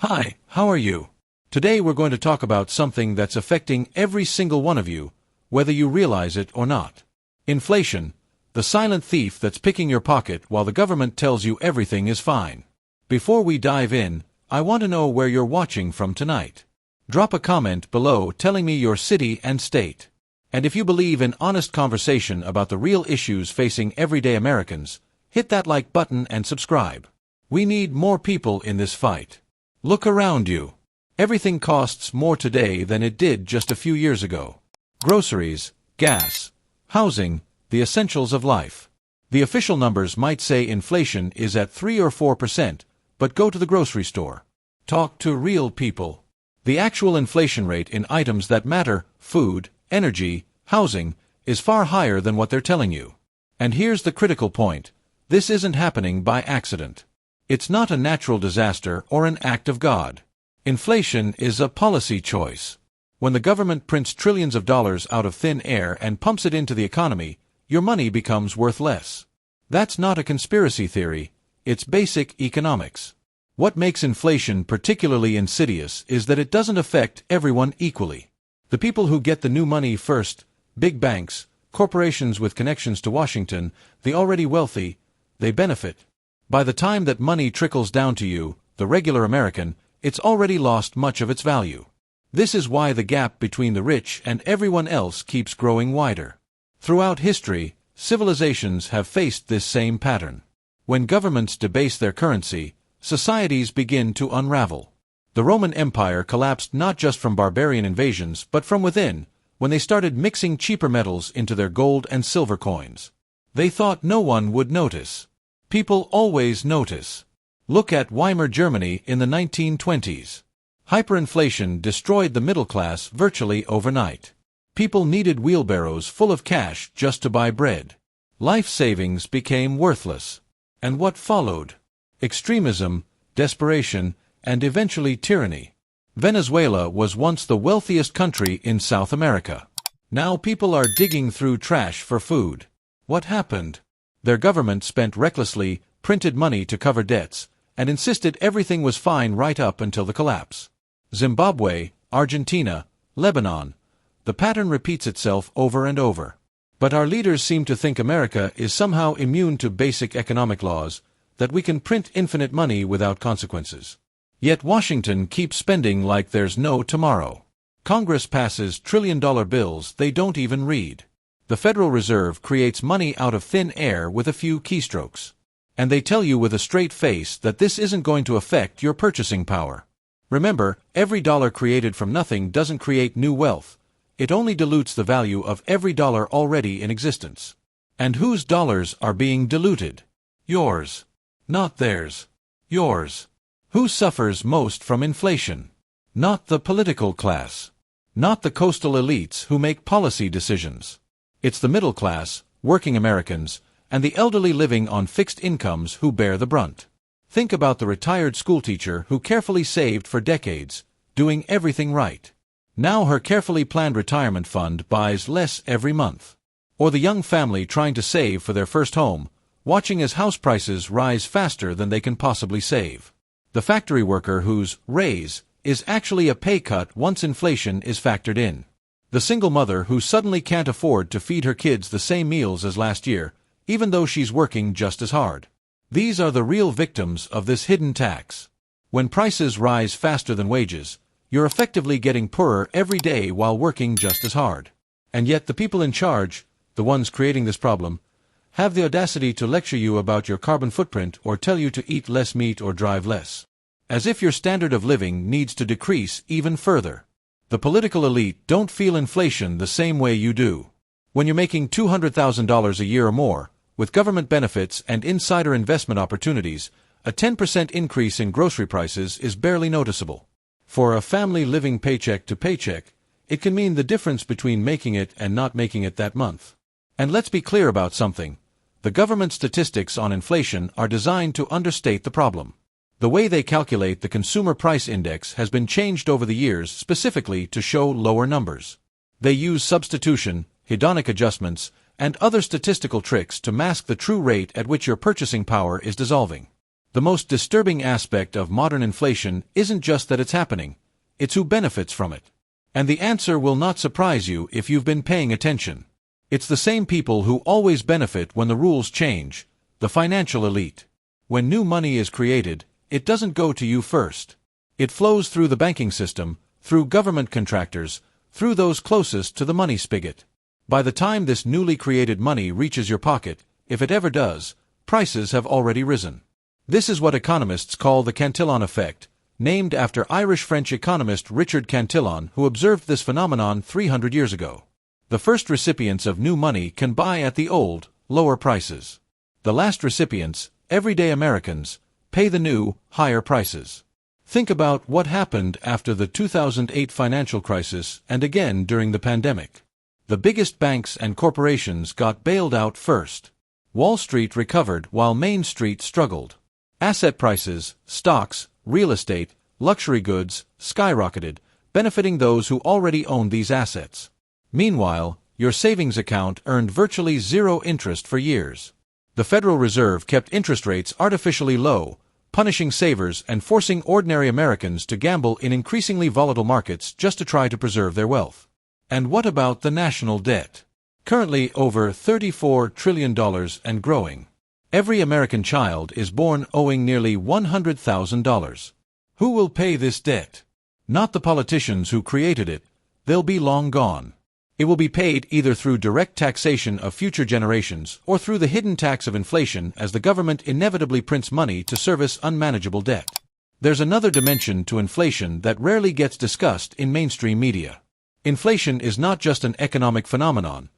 Hi, how are you? Today we're going to talk about something that's affecting every single one of you, whether you realize it or not. Inflation, the silent thief that's picking your pocket while the government tells you everything is fine. Before we dive in, I want to know where you're watching from tonight. Drop a comment below telling me your city and state. And if you believe in honest conversation about the real issues facing everyday Americans, hit that like button and subscribe. We need more people in this fight. Look around you. Everything costs more today than it did just a few years ago. Groceries, gas, housing, the essentials of life. The official numbers might say inflation is at 3 or 4%, but go to the grocery store. Talk to real people. The actual inflation rate in items that matter, food, energy, housing, is far higher than what they're telling you. And here's the critical point. This isn't happening by accident. It's not a natural disaster or an act of God. Inflation is a policy choice. When the government prints trillions of dollars out of thin air and pumps it into the economy, your money becomes worth less. That's not a conspiracy theory, it's basic economics. What makes inflation particularly insidious is that it doesn't affect everyone equally. The people who get the new money first, big banks, corporations with connections to Washington, the already wealthy, they benefit. By the time that money trickles down to you, the regular American, it's already lost much of its value. This is why the gap between the rich and everyone else keeps growing wider. Throughout history, civilizations have faced this same pattern. When governments debase their currency, societies begin to unravel. The Roman Empire collapsed not just from barbarian invasions but from within, when they started mixing cheaper metals into their gold and silver coins. They thought no one would notice. People always notice. Look at Weimar Germany in the 1920s. Hyperinflation destroyed the middle class virtually overnight. People needed wheelbarrows full of cash just to buy bread. Life savings became worthless. And what followed? Extremism, desperation, and eventually tyranny. Venezuela was once the wealthiest country in South America. Now people are digging through trash for food. What happened? Their government spent recklessly, printed money to cover debts, and insisted everything was fine right up until the collapse. Zimbabwe, Argentina, Lebanon. The pattern repeats itself over and over. But our leaders seem to think America is somehow immune to basic economic laws, that we can print infinite money without consequences. Yet Washington keeps spending like there's no tomorrow. Congress passes trillion-dollar bills they don't even read. The Federal Reserve creates money out of thin air with a few keystrokes. And they tell you with a straight face that this isn't going to affect your purchasing power. Remember, every dollar created from nothing doesn't create new wealth. It only dilutes the value of every dollar already in existence. And whose dollars are being diluted? Yours. Not theirs. Yours. Who suffers most from inflation? Not the political class. Not the coastal elites who make policy decisions. It's the middle class, working Americans, and the elderly living on fixed incomes who bear the brunt. Think about the retired schoolteacher who carefully saved for decades, doing everything right. Now her carefully planned retirement fund buys less every month. Or the young family trying to save for their first home, watching as house prices rise faster than they can possibly save. The factory worker whose raise is actually a pay cut once inflation is factored in. The single mother who suddenly can't afford to feed her kids the same meals as last year, even though she's working just as hard. These are the real victims of this hidden tax. When prices rise faster than wages, you're effectively getting poorer every day while working just as hard. And yet the people in charge, the ones creating this problem, have the audacity to lecture you about your carbon footprint or tell you to eat less meat or drive less. As if your standard of living needs to decrease even further. The political elite don't feel inflation the same way you do. When you're making $200,000 a year or more, with government benefits and insider investment opportunities, a 10% increase in grocery prices is barely noticeable. For a family living paycheck to paycheck, it can mean the difference between making it and not making it that month. And let's be clear about something. The government statistics on inflation are designed to understate the problem. The way they calculate the Consumer Price Index has been changed over the years specifically to show lower numbers. They use substitution, hedonic adjustments, and other statistical tricks to mask the true rate at which your purchasing power is dissolving. The most disturbing aspect of modern inflation isn't just that it's happening, it's who benefits from it. And the answer will not surprise you if you've been paying attention. It's the same people who always benefit when the rules change, the financial elite. When new money is created, it doesn't go to you first. It flows through the banking system, through government contractors, through those closest to the money spigot. By the time this newly created money reaches your pocket, if it ever does, prices have already risen. This is what economists call the Cantillon effect, named after Irish-French economist Richard Cantillon, who observed this phenomenon 300 years ago. The first recipients of new money can buy at the old, lower prices. The last recipients, everyday Americans, pay the new, higher prices. Think about what happened after the 2008 financial crisis and again during the pandemic. The biggest banks and corporations got bailed out first. Wall Street recovered while Main Street struggled. Asset prices, stocks, real estate, luxury goods, skyrocketed, benefiting those who already owned these assets. Meanwhile, your savings account earned virtually zero interest for years. The Federal Reserve kept interest rates artificially low, punishing savers and forcing ordinary Americans to gamble in increasingly volatile markets just to try to preserve their wealth. And what about the national debt? Currently over $34 trillion and growing. Every American child is born owing nearly $100,000. Who will pay this debt? Not the politicians who created it. They'll be long gone. It will be paid either through direct taxation of future generations or through the hidden tax of inflation as the government inevitably prints money to service unmanageable debt. There's another dimension to inflation that rarely gets discussed in mainstream media. Inflation is not just an economic phenomenon.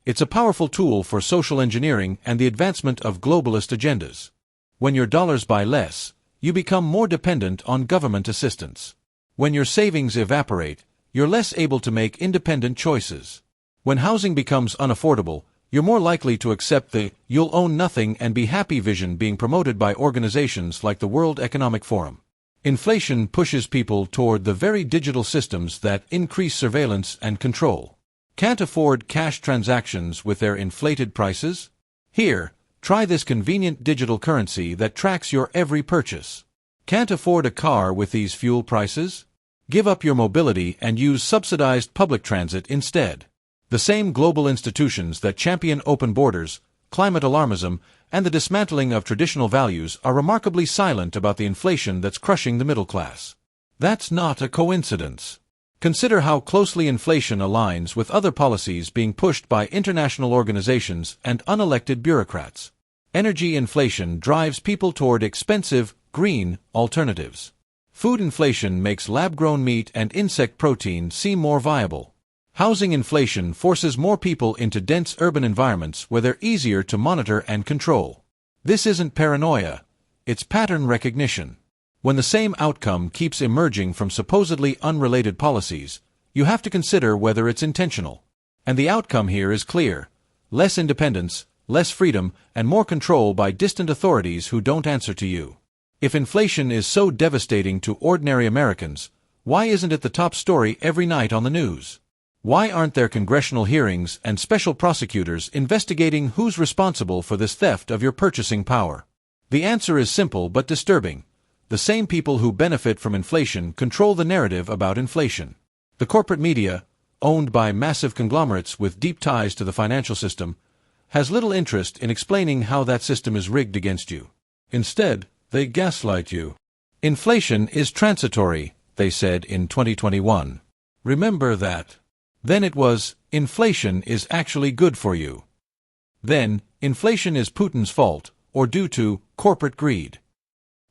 It's a powerful tool for social engineering and the advancement of globalist agendas. When your dollars buy less, you become more dependent on government assistance. When your savings evaporate, you're less able to make independent choices. When housing becomes unaffordable, you're more likely to accept the "you'll own nothing and be happy" vision being promoted by organizations like the World Economic Forum. Inflation pushes people toward the very digital systems that increase surveillance and control. Can't afford cash transactions with their inflated prices? Here, try this convenient digital currency that tracks your every purchase. Can't afford a car with these fuel prices? Give up your mobility and use subsidized public transit instead. The same global institutions that champion open borders, climate alarmism, and the dismantling of traditional values are remarkably silent about the inflation that's crushing the middle class. That's not a coincidence. Consider how closely inflation aligns with other policies being pushed by international organizations and unelected bureaucrats. Energy inflation drives people toward expensive, green alternatives. Food inflation makes lab-grown meat and insect protein seem more viable. Housing inflation forces more people into dense urban environments where they're easier to monitor and control. This isn't paranoia, it's pattern recognition. When the same outcome keeps emerging from supposedly unrelated policies, you have to consider whether it's intentional. And the outcome here is clear: less independence, less freedom, and more control by distant authorities who don't answer to you. If inflation is so devastating to ordinary Americans, why isn't it the top story every night on the news? Why aren't there congressional hearings and special prosecutors investigating who's responsible for this theft of your purchasing power? The answer is simple but disturbing. The same people who benefit from inflation control the narrative about inflation. The corporate media, owned by massive conglomerates with deep ties to the financial system, has little interest in explaining how that system is rigged against you. Instead, they gaslight you. Inflation is transitory, they said in 2021. Remember that. Then it was, inflation is actually good for you. Then, inflation is Putin's fault, or due to corporate greed.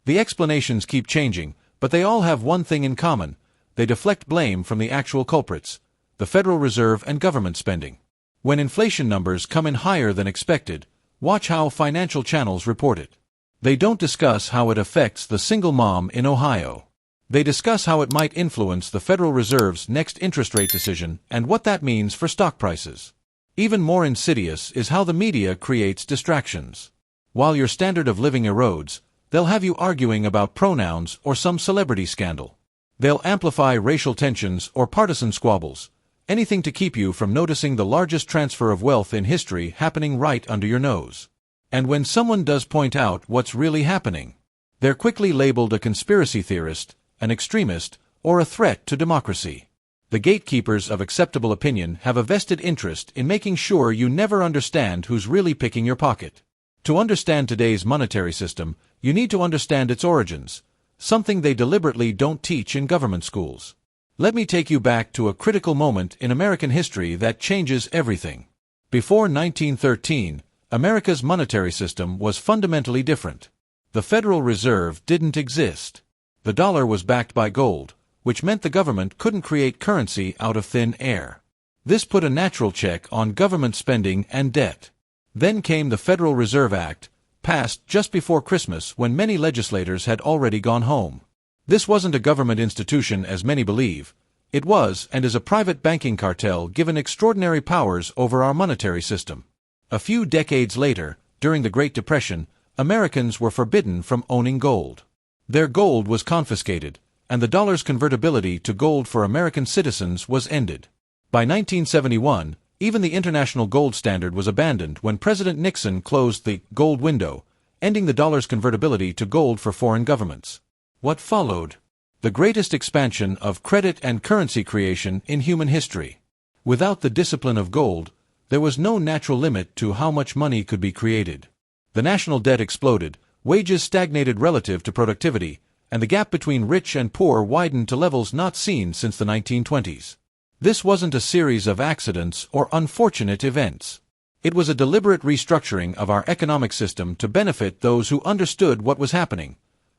The explanations keep changing, but they all have one thing in common: they deflect blame from the actual culprits, the Federal Reserve and government spending. When inflation numbers come in higher than expected, watch how financial channels report it. They don't discuss how it affects the single mom in Ohio. They discuss how it might influence the Federal Reserve's next interest rate decision and what that means for stock prices. Even more insidious is how the media creates distractions. While your standard of living erodes, they'll have you arguing about pronouns or some celebrity scandal. They'll amplify racial tensions or partisan squabbles, anything to keep you from noticing the largest transfer of wealth in history happening right under your nose. And when someone does point out what's really happening, They're quickly labeled a conspiracy theorist, an extremist, or a threat to democracy. The gatekeepers of acceptable opinion have a vested interest in making sure you never understand who's really picking your pocket. To understand today's monetary system, you need to understand its origins, something they deliberately don't teach in government schools. Let me take you back to a critical moment in American history that changes everything. Before 1913, America's monetary system was fundamentally different. The Federal Reserve didn't exist. The dollar was backed by gold, which meant the government couldn't create currency out of thin air. This put a natural check on government spending and debt. Then came the Federal Reserve Act, passed just before Christmas when many legislators had already gone home. This wasn't a government institution as many believe. It was and is a private banking cartel given extraordinary powers over our monetary system. A few decades later, during the Great Depression, Americans were forbidden from owning gold. Their gold was confiscated, and the dollar's convertibility to gold for American citizens was ended. By 1971, even the international gold standard was abandoned when President Nixon closed the gold window, ending the dollar's convertibility to gold for foreign governments. What followed? The greatest expansion of credit and currency creation in human history. Without the discipline of gold, there was no natural limit to how much money could be created. The national debt exploded, wages stagnated relative to productivity, and the gap between rich and poor widened to levels not seen since the 1920s. This wasn't a series of accidents or unfortunate events. It was a deliberate restructuring of our economic system to benefit those who understood what was happening,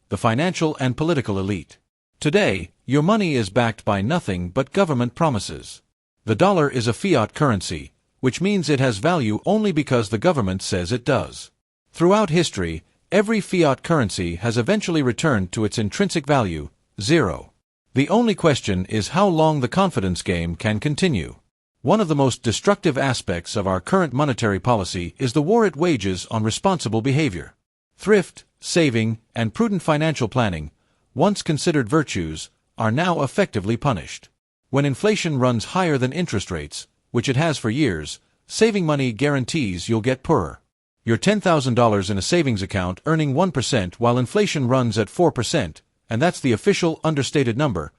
the financial and political elite. Today, your money is backed by nothing but government promises. The dollar is a fiat currency, which means it has value only because the government says it does. Throughout history, every fiat currency has eventually returned to its intrinsic value, zero. The only question is how long the confidence game can continue. One of the most destructive aspects of our current monetary policy is the war it wages on responsible behavior. Thrift, saving, and prudent financial planning, once considered virtues, are now effectively punished. When inflation runs higher than interest rates, which it has for years, saving money guarantees you'll get poorer. Your $10,000 in a savings account earning 1% while inflation runs at 4%, and that's the official understated number,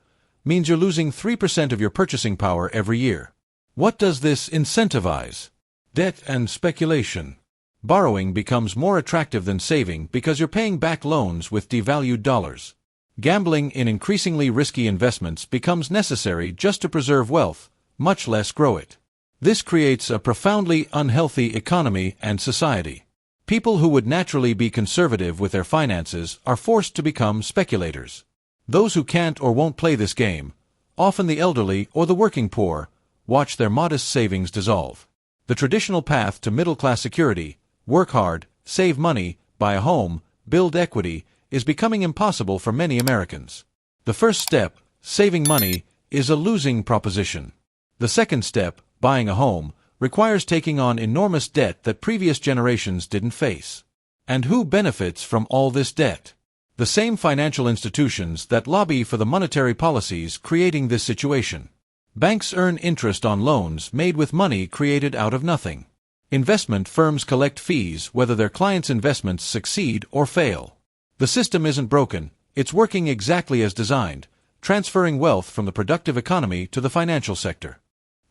means you're losing 3% of your purchasing power every year. What does this incentivize? Debt and speculation. Borrowing becomes more attractive than saving because you're paying back loans with devalued dollars. Gambling in increasingly risky investments becomes necessary just to preserve wealth, much less grow it. This creates a profoundly unhealthy economy and society. People who would naturally be conservative with their finances are forced to become speculators. Those who can't or won't play this game, often the elderly or the working poor, watch their modest savings dissolve. The traditional path to middle-class security, work hard, save money, buy a home, build equity, is becoming impossible for many Americans. The first step, saving money, is a losing proposition. The second step, buying a home, requires taking on enormous debt that previous generations didn't face. And who benefits from all this debt? The same financial institutions that lobby for the monetary policies creating this situation. Banks earn interest on loans made with money created out of nothing. Investment firms collect fees whether their clients' investments succeed or fail. The system isn't broken, it's working exactly as designed, transferring wealth from the productive economy to the financial sector.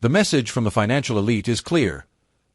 The message from the financial elite is clear.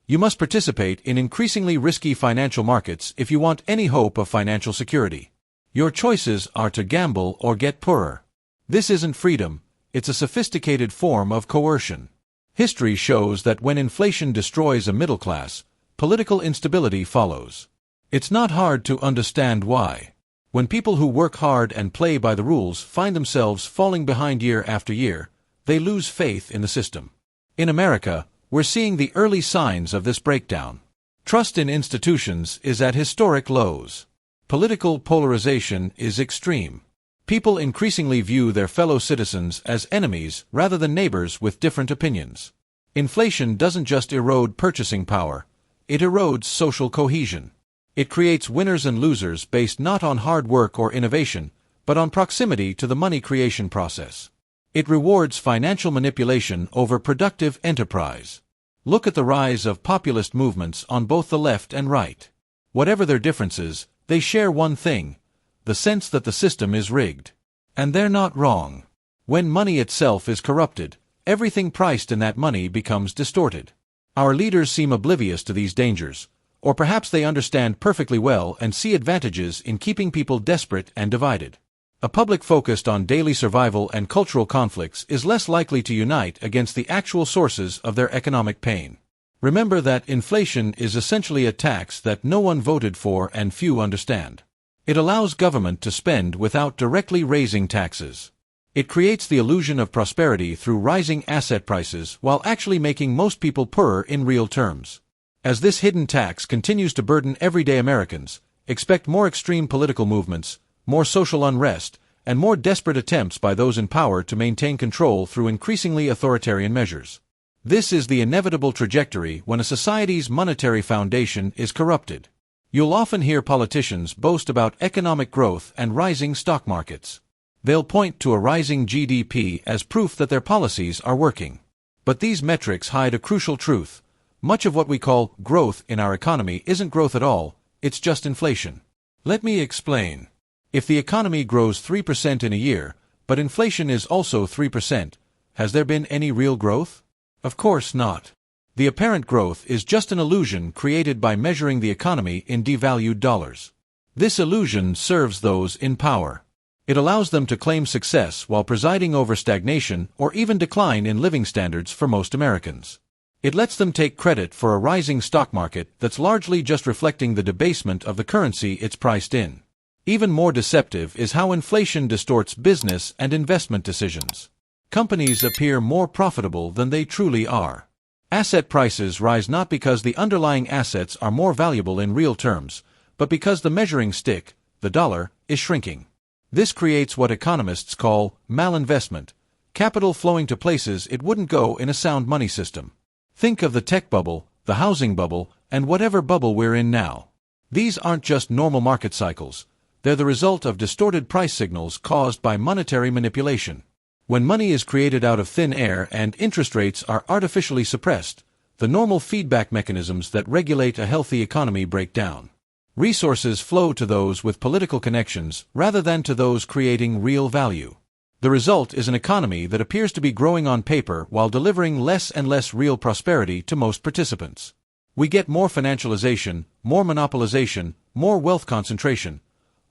You must participate in increasingly risky financial markets if you want any hope of financial security. Your choices are to gamble or get poorer. This isn't freedom, it's a sophisticated form of coercion. History shows that when inflation destroys a middle class, political instability follows. It's not hard to understand why. When people who work hard and play by the rules find themselves falling behind year after year, they lose faith in the system. In America, we're seeing the early signs of this breakdown. Trust in institutions is at historic lows. Political polarization is extreme. People increasingly view their fellow citizens as enemies rather than neighbors with different opinions. Inflation doesn't just erode purchasing power, it erodes social cohesion. It creates winners and losers based not on hard work or innovation, but on proximity to the money creation process. It rewards financial manipulation over productive enterprise. Look at the rise of populist movements on both the left and right. Whatever their differences, they share one thing: the sense that the system is rigged. And they're not wrong. When money itself is corrupted, everything priced in that money becomes distorted. Our leaders seem oblivious to these dangers, or perhaps they understand perfectly well and see advantages in keeping people desperate and divided. A public focused on daily survival and cultural conflicts is less likely to unite against the actual sources of their economic pain. Remember that inflation is essentially a tax that no one voted for and few understand. It allows government to spend without directly raising taxes. It creates the illusion of prosperity through rising asset prices while actually making most people poorer in real terms. As this hidden tax continues to burden everyday Americans, expect more extreme political movements, more social unrest, and more desperate attempts by those in power to maintain control through increasingly authoritarian measures. This is the inevitable trajectory when a society's monetary foundation is corrupted. You'll often hear politicians boast about economic growth and rising stock markets. They'll point to a rising GDP as proof that their policies are working. But these metrics hide a crucial truth. Much of what we call growth in our economy isn't growth at all, it's just inflation. Let me explain. If the economy grows 3% in a year, but inflation is also 3%, has there been any real growth? Of course not. The apparent growth is just an illusion created by measuring the economy in devalued dollars. This illusion serves those in power. It allows them to claim success while presiding over stagnation or even decline in living standards for most Americans. It lets them take credit for a rising stock market that's largely just reflecting the debasement of the currency it's priced in. Even more deceptive is how inflation distorts business and investment decisions. Companies appear more profitable than they truly are. Asset prices rise not because the underlying assets are more valuable in real terms, but because the measuring stick, the dollar, is shrinking. This creates what economists call malinvestment, capital flowing to places it wouldn't go in a sound money system. Think of the tech bubble, the housing bubble, and whatever bubble we're in now. These aren't just normal market cycles. They're the result of distorted price signals caused by monetary manipulation. When money is created out of thin air and interest rates are artificially suppressed, the normal feedback mechanisms that regulate a healthy economy break down. Resources flow to those with political connections rather than to those creating real value. The result is an economy that appears to be growing on paper while delivering less and less real prosperity to most participants. We get more financialization, more monopolization, more wealth concentration,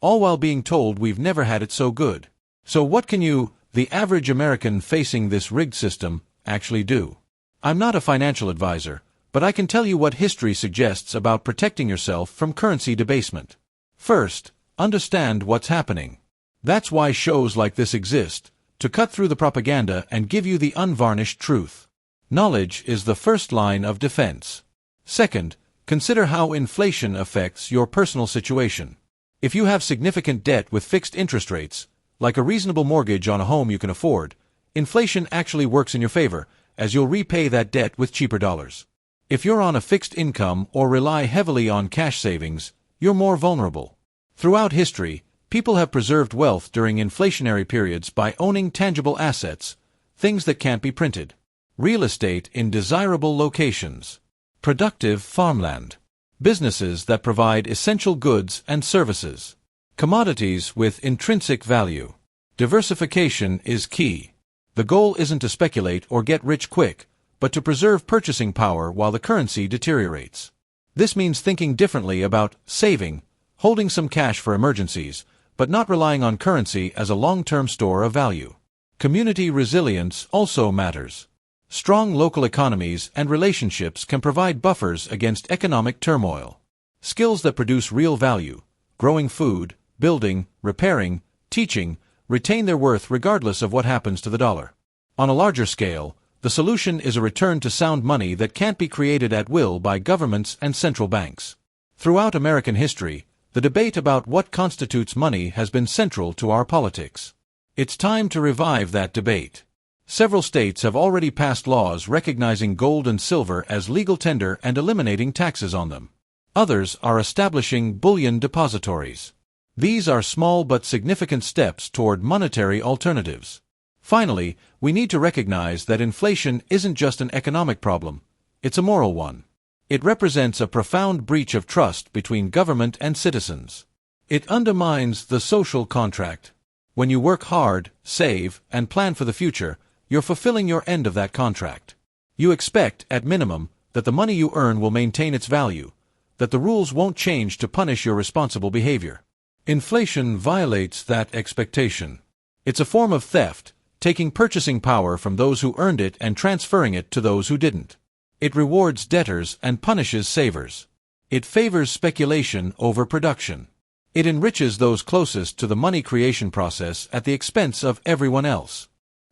all while being told we've never had it so good. So what can you, the average American facing this rigged system, actually do? I'm not a financial advisor, but I can tell you what history suggests about protecting yourself from currency debasement. First, understand what's happening. That's why shows like this exist, to cut through the propaganda and give you the unvarnished truth. Knowledge is the first line of defense. Second, consider how inflation affects your personal situation. If you have significant debt with fixed interest rates, like a reasonable mortgage on a home you can afford, inflation actually works in your favor, as you'll repay that debt with cheaper dollars. If you're on a fixed income or rely heavily on cash savings, you're more vulnerable. Throughout history, people have preserved wealth during inflationary periods by owning tangible assets, things that can't be printed. Real estate in desirable locations. Productive farmland. Businesses that provide essential goods and services. Commodities with intrinsic value. Diversification is key. The goal isn't to speculate or get rich quick, but to preserve purchasing power while the currency deteriorates. This means thinking differently about saving, holding some cash for emergencies, but not relying on currency as a long-term store of value. Community resilience also matters. Strong local economies and relationships can provide buffers against economic turmoil. Skills that produce real value, growing food, building, repairing, teaching, retain their worth regardless of what happens to the dollar. On a larger scale, the solution is a return to sound money that can't be created at will by governments and central banks. Throughout American history, the debate about what constitutes money has been central to our politics. It's time to revive that debate. Several states have already passed laws recognizing gold and silver as legal tender and eliminating taxes on them. Others are establishing bullion depositories. These are small but significant steps toward monetary alternatives. Finally, we need to recognize that inflation isn't just an economic problem, it's a moral one. It represents a profound breach of trust between government and citizens. It undermines the social contract. When you work hard, save, and plan for the future, you're fulfilling your end of that contract. You expect, at minimum, that the money you earn will maintain its value, that the rules won't change to punish your responsible behavior. Inflation violates that expectation. It's a form of theft, taking purchasing power from those who earned it and transferring it to those who didn't. It rewards debtors and punishes savers. It favors speculation over production. It enriches those closest to the money creation process at the expense of everyone else.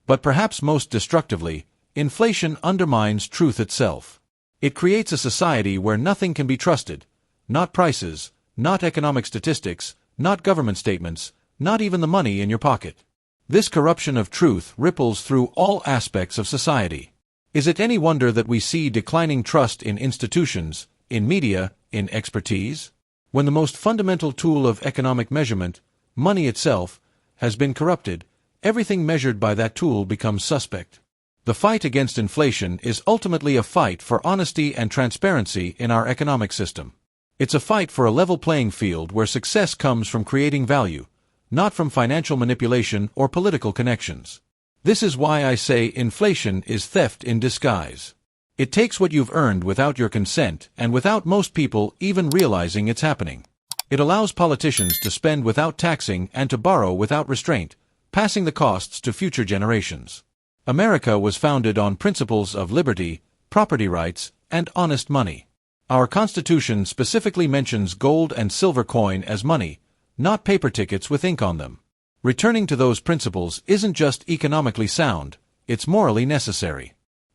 But perhaps most destructively, inflation undermines truth itself. It creates a society where nothing can be trusted, not prices, not economic statistics, not government statements, not even the money in your pocket. This corruption of truth ripples through all aspects of society. Is it any wonder that we see declining trust in institutions, in media, in expertise? When the most fundamental tool of economic measurement, money itself, has been corrupted, everything measured by that tool becomes suspect. The fight against inflation is ultimately a fight for honesty and transparency in our economic system. It's a fight for a level playing field where success comes from creating value, not from financial manipulation or political connections. This is why I say inflation is theft in disguise. It takes what you've earned without your consent and without most people even realizing it's happening. It allows politicians to spend without taxing and to borrow without restraint, passing the costs to future generations. America was founded on principles of liberty, property rights, and honest money. Our Constitution specifically mentions gold and silver coin as money, not paper tickets with ink on them. Returning to those principles isn't just economically sound, it's morally necessary.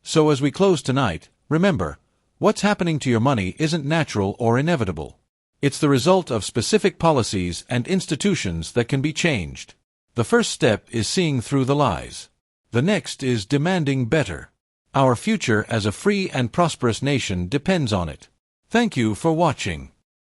So as we close tonight, remember, what's happening to your money isn't natural or inevitable. It's the result of specific policies and institutions that can be changed. The first step is seeing through the lies. The next is demanding better. Our future as a free and prosperous nation depends on it. Thank you for watching.